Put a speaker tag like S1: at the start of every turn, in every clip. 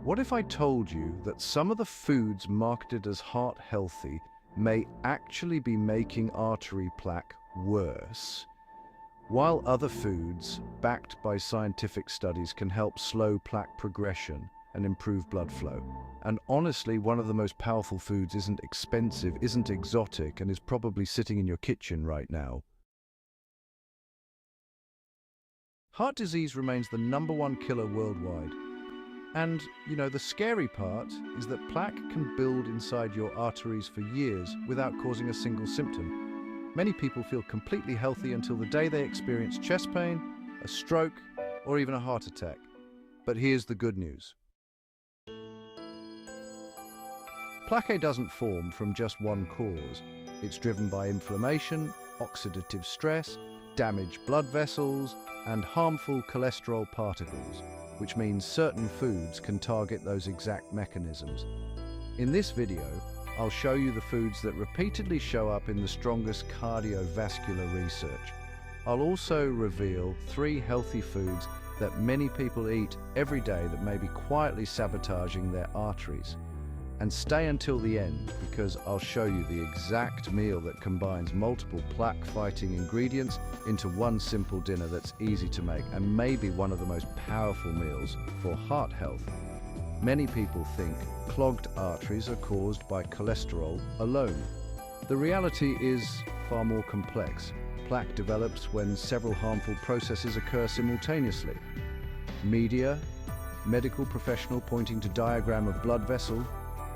S1: What if I told you that some of the foods marketed as heart healthy may actually be making artery plaque worse, while other foods, backed by scientific studies, can help slow plaque progression and improve blood flow? And honestly, one of the most powerful foods isn't expensive, isn't exotic, and is probably sitting in your kitchen right now. Heart disease remains the #1 killer worldwide. And, the scary part is that plaque can build inside your arteries for years without causing a single symptom. Many people feel completely healthy until the day they experience chest pain, a stroke, or even a heart attack. But here's the good news. Plaque doesn't form from just one cause. It's driven by inflammation, oxidative stress, damaged blood vessels, and harmful cholesterol particles, which means certain foods can target those exact mechanisms. In this video, I'll show you the foods that repeatedly show up in the strongest cardiovascular research. I'll also reveal 3 healthy foods that many people eat every day that may be quietly sabotaging their arteries. And stay until the end, because I'll show you the exact meal that combines multiple plaque-fighting ingredients into one simple dinner that's easy to make and maybe one of the most powerful meals for heart health. Many people think clogged arteries are caused by cholesterol alone. The reality is far more complex. Plaque develops when several harmful processes occur simultaneously. Media, medical professional pointing to diagram of blood vessel,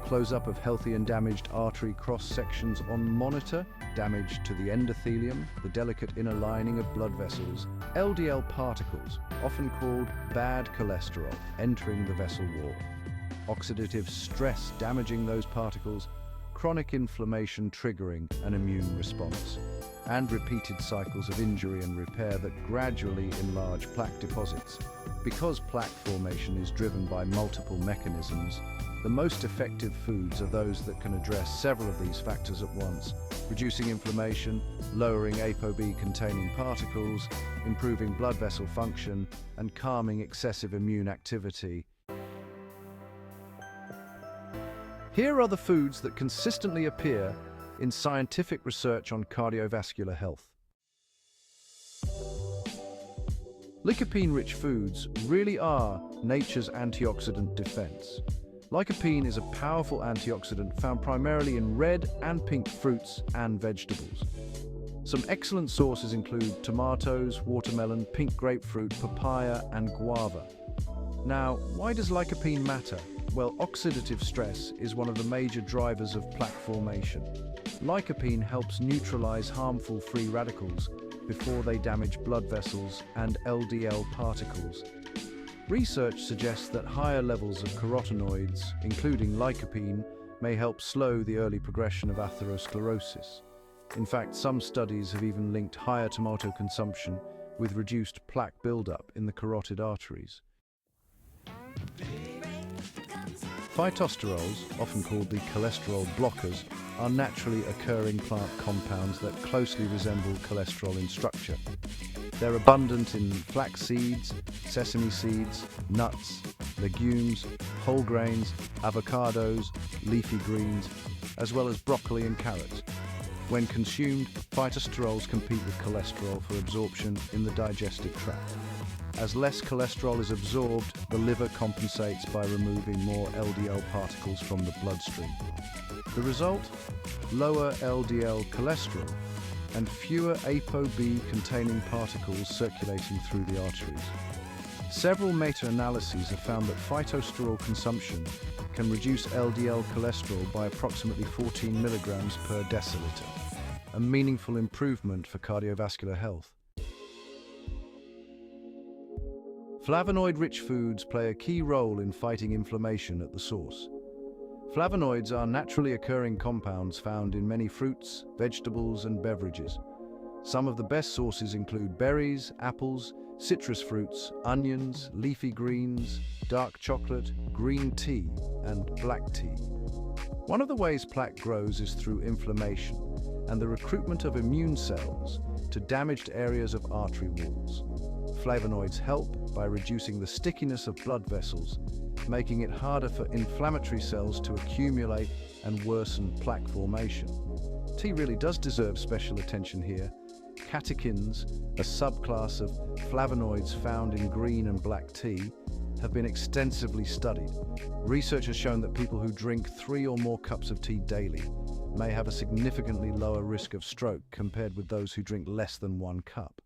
S1: close-up of healthy and damaged artery cross-sections on monitor, damage to the endothelium, the delicate inner lining of blood vessels, LDL particles, often called bad cholesterol, entering the vessel wall, oxidative stress damaging those particles, chronic inflammation triggering an immune response, and repeated cycles of injury and repair that gradually enlarge plaque deposits. Because plaque formation is driven by multiple mechanisms, the most effective foods are those that can address several of these factors at once, reducing inflammation, lowering ApoB-containing particles, improving blood vessel function, and calming excessive immune activity. Here are the foods that consistently appear in scientific research on cardiovascular health. Lycopene-rich foods really are nature's antioxidant defense. Lycopene is a powerful antioxidant found primarily in red and pink fruits and vegetables. Some excellent sources include tomatoes, watermelon, pink grapefruit, papaya, and guava. Now, why does lycopene matter? Well, oxidative stress is one of the major drivers of plaque formation. Lycopene helps neutralize harmful free radicals before they damage blood vessels and LDL particles. Research suggests that higher levels of carotenoids, including lycopene, may help slow the early progression of atherosclerosis. In fact, some studies have even linked higher tomato consumption with reduced plaque buildup in the carotid arteries. Phytosterols, often called the cholesterol blockers, are naturally occurring plant compounds that closely resemble cholesterol in structure. They're abundant in flax seeds, sesame seeds, nuts, legumes, whole grains, avocados, leafy greens, as well as broccoli and carrots. When consumed, phytosterols compete with cholesterol for absorption in the digestive tract. As less cholesterol is absorbed, the liver compensates by removing more LDL particles from the bloodstream. The result? Lower LDL cholesterol and fewer ApoB-containing particles circulating through the arteries. Several meta-analyses have found that phytosterol consumption can reduce LDL cholesterol by approximately 14 milligrams per deciliter, a meaningful improvement for cardiovascular health. Flavonoid-rich foods play a key role in fighting inflammation at the source. Flavonoids are naturally occurring compounds found in many fruits, vegetables, and beverages. Some of the best sources include berries, apples, citrus fruits, onions, leafy greens, dark chocolate, green tea, and black tea. One of the ways plaque grows is through inflammation and the recruitment of immune cells to damaged areas of artery walls. flavonoids help by reducing the stickiness of blood vessels, making it harder for inflammatory cells to accumulate and worsen plaque formation. Tea really does deserve special attention here. Catechins, a subclass of flavonoids found in green and black tea, have been extensively studied. Research has shown that people who drink 3 or more cups of tea daily may have a significantly lower risk of stroke compared with those who drink less than 1 cup.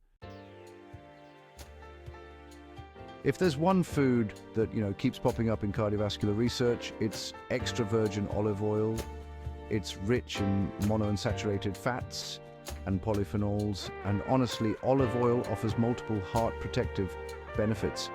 S1: If there's one food that, keeps popping up in cardiovascular research, it's extra virgin olive oil. It's rich in monounsaturated fats and polyphenols, and honestly, olive oil offers multiple heart protective benefits.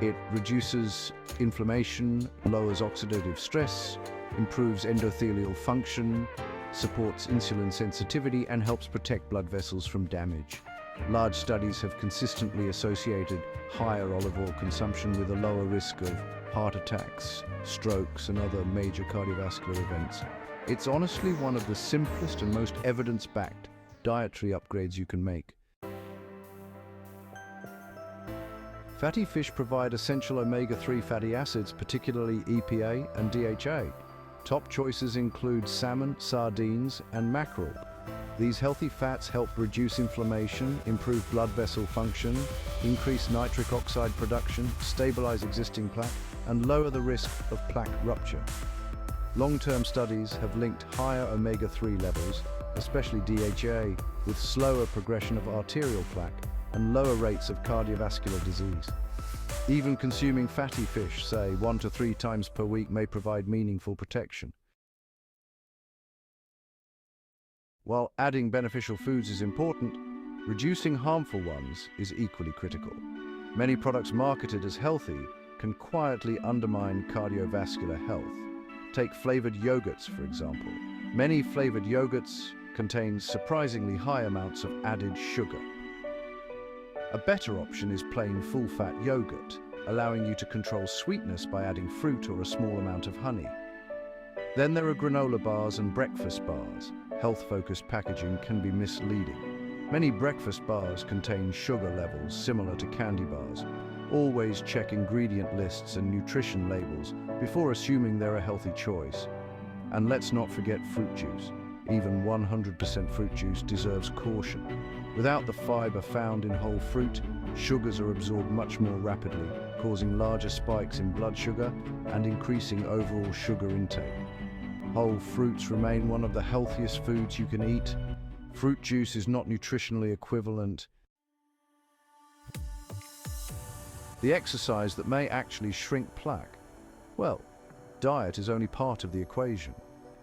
S1: It reduces inflammation, lowers oxidative stress, improves endothelial function, supports insulin sensitivity, and helps protect blood vessels from damage. Large studies have consistently associated higher olive oil consumption with a lower risk of heart attacks, strokes, and other major cardiovascular events. It's honestly one of the simplest and most evidence-backed dietary upgrades you can make. Fatty fish provide essential omega-3 fatty acids, particularly EPA and DHA. Top choices include salmon, sardines, and mackerel. These healthy fats help reduce inflammation, improve blood vessel function, increase nitric oxide production, stabilize existing plaque, and lower the risk of plaque rupture. Long-term studies have linked higher omega-3 levels, especially DHA, with slower progression of arterial plaque and lower rates of cardiovascular disease. Even consuming fatty fish, say 1 to 3 times per week, may provide meaningful protection. While adding beneficial foods is important, reducing harmful ones is equally critical. Many products marketed as healthy can quietly undermine cardiovascular health. Take flavored yogurts, for example. Many flavored yogurts contain surprisingly high amounts of added sugar. A better option is plain full-fat yogurt, allowing you to control sweetness by adding fruit or a small amount of honey. Then there are granola bars and breakfast bars. Health-focused packaging can be misleading. Many breakfast bars contain sugar levels similar to candy bars. Always check ingredient lists and nutrition labels before assuming they're a healthy choice. And let's not forget fruit juice. Even 100% fruit juice deserves caution. Without the fiber found in whole fruit, sugars are absorbed much more rapidly, causing larger spikes in blood sugar and increasing overall sugar intake. Whole fruits remain one of the healthiest foods you can eat. Fruit juice is not nutritionally equivalent. The exercise that may actually shrink plaque. Well, diet is only part of the equation.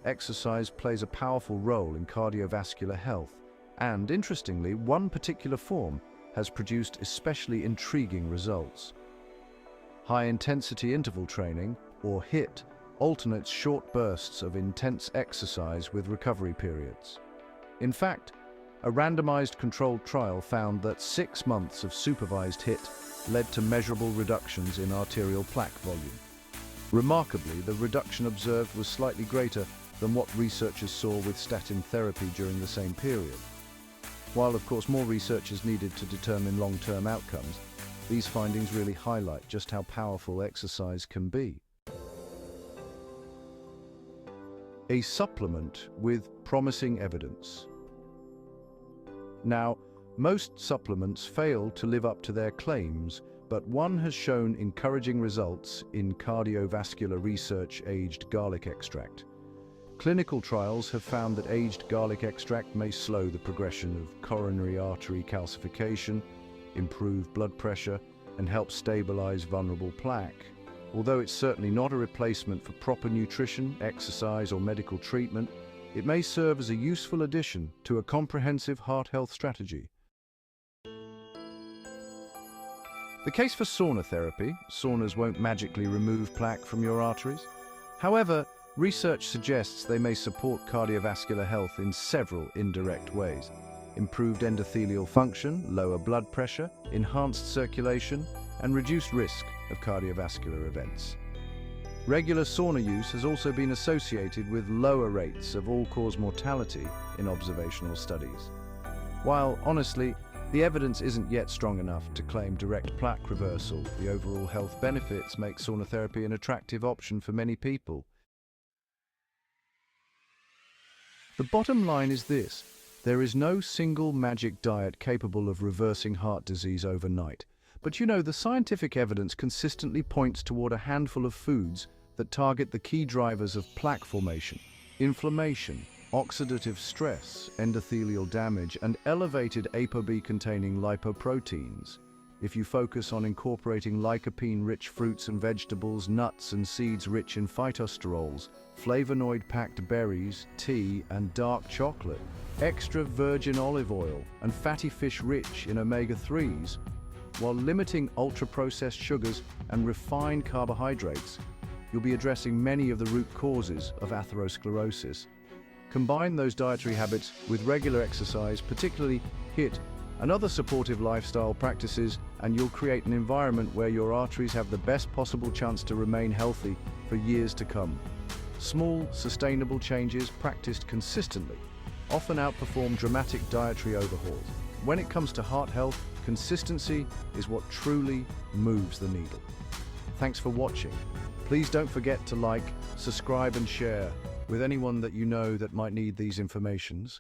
S1: Exercise plays a powerful role in cardiovascular health, and interestingly, one particular form has produced especially intriguing results. High-intensity interval training, or HIIT, alternates short bursts of intense exercise with recovery periods. In fact, a randomized controlled trial found that 6 months of supervised HIIT led to measurable reductions in arterial plaque volume. Remarkably, the reduction observed was slightly greater than what researchers saw with statin therapy during the same period. While, of course, more research is needed to determine long-term outcomes, these findings really highlight just how powerful exercise can be. A supplement with promising evidence. Now, most supplements fail to live up to their claims, but one has shown encouraging results in cardiovascular research: aged garlic extract. Clinical trials have found that aged garlic extract may slow the progression of coronary artery calcification, improve blood pressure, and help stabilize vulnerable plaque. Although it's certainly not a replacement for proper nutrition, exercise, or medical treatment, it may serve as a useful addition to a comprehensive heart health strategy. The case for sauna therapy. Saunas won't magically remove plaque from your arteries. However, research suggests they may support cardiovascular health in several indirect ways. Improved endothelial function, lower blood pressure, enhanced circulation, and reduced risk of cardiovascular events. Regular sauna use has also been associated with lower rates of all-cause mortality in observational studies. While, honestly, The evidence isn't yet strong enough to claim direct plaque reversal. The overall health benefits make sauna therapy an attractive option for many people. The bottom line is this: there is no single magic diet capable of reversing heart disease overnight. But the scientific evidence consistently points toward a handful of foods that target the key drivers of plaque formation, inflammation, oxidative stress, endothelial damage, and elevated ApoB-containing lipoproteins. If you focus on incorporating lycopene-rich fruits and vegetables, nuts and seeds rich in phytosterols, flavonoid-packed berries, tea, and dark chocolate, extra virgin olive oil, and fatty fish rich in omega-3s, while limiting ultra-processed sugars and refined carbohydrates, you'll be addressing many of the root causes of atherosclerosis. Combine those dietary habits with regular exercise, particularly HIIT, and other supportive lifestyle practices, and you'll create an environment where your arteries have the best possible chance to remain healthy for years to come. Small, sustainable changes practiced consistently often outperform dramatic dietary overhauls. When it comes to heart health, consistency is what truly moves the needle. Thanks for watching. Please don't forget to like, subscribe, and share with anyone that you know that might need these informations.